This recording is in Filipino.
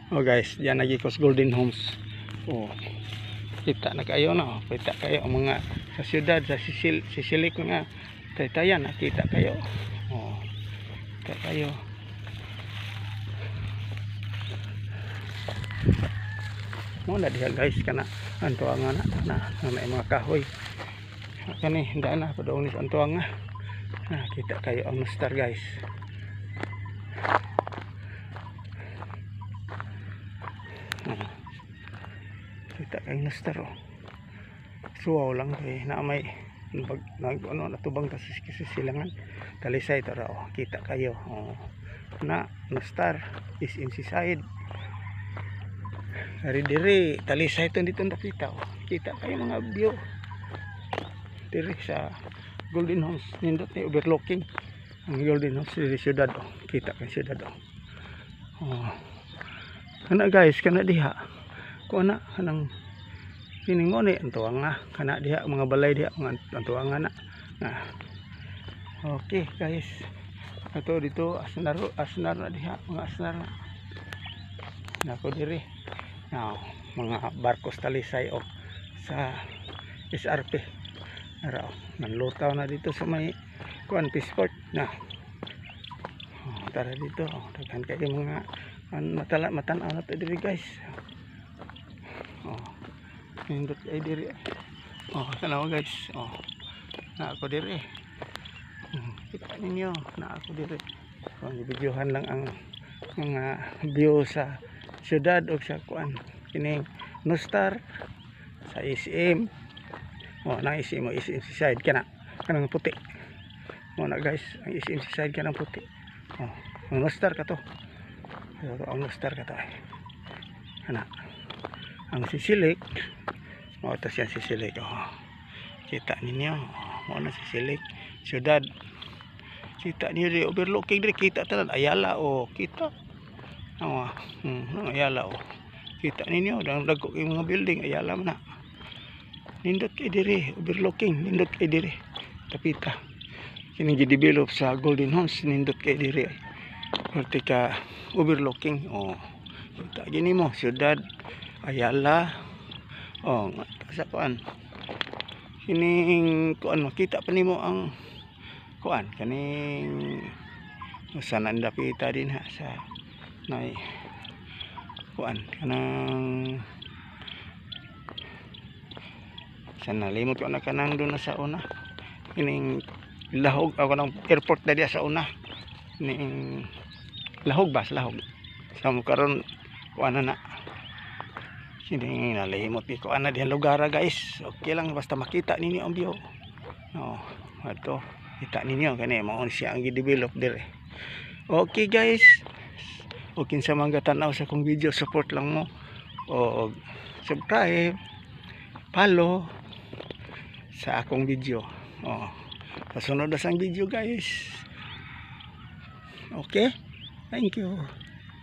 Oh guys, diyan nagikos Golden Homes. Oh, kita na kayo no, kita kayo ang mga sa syudad sa sisilik nga taytayan, nakita kayo. Oh, kita kayo. Mo na diha guys kana ang tuwangan na may mga kahoy. Kani handa na padong ni ang tuwangan. Kita kayo ang star guys. Kita kayo na star oh. Suwaw lang kay na may natubang ta sa silangan. Talisay to ra oh. Kita kayo oh. Na star is in side. Dari diri talisay to dito nakita oh. Kita kayo mga view. Diri sa Golden Homes nindot ni overlooking ang Golden Homes diri syudad oh. Kita kayo syudad oh. Oh. Kana guys, kana diha. Kuna kanang kining mo ni ang tuwanga kana diha mga balay diha mga ang tuwanga na. Okay guys. Ato dito asnar na diha mga asnar na. Nako diri. Now, mga barkos talisay o sa SRP. Araw, nanlutaw na dito sa may kuan Peaceport na. Tara dito, daghan kayo mga matanaw na to diri guys. Nindot ay diri. Kanawa guys. Na ako diri. Kita ninyo, na ako diri. Videohan lang ang mga view sa syudad o sa kuan kining Nostar sa SM. Na SM mo SM side kana kanang puti. Na guys, ang SM side kanang puti. Ang Nostar ka to. Ang Nostar ka to. Ana. Ang sisilik ito siya sisilik kita ninyo na sisilik syudad kita niyo di overlooking diri kita tanan Ayala kita Ayala kita ninyo dagko kay mga building Ayala man na nindot kay diri overlooking nindot kay diri tapita kini gi-develop sa Golden Homes nindot kay diri vertika overlooking kita gini mo syudad Ayala sa kuan kining kuan makita pa nimo ang kuan kaning sana ndapita din ha sa nay kuan kanang sana limot ko na kanang doon na sa una kining lahog ako ng airport na diya sa una kining lahog sa mo karon kuan na hindi nalimot ko ana diyan lugar guys. Okay lang basta makita ninyo ang view. Ato kita ninyo kani mao siya ang gi-develop dire. Okay guys. Okay sa mga tanaw sa kong video, support lang mo o subscribe, follow sa akong video. Sa sunod na sang video guys. Okay? Thank you.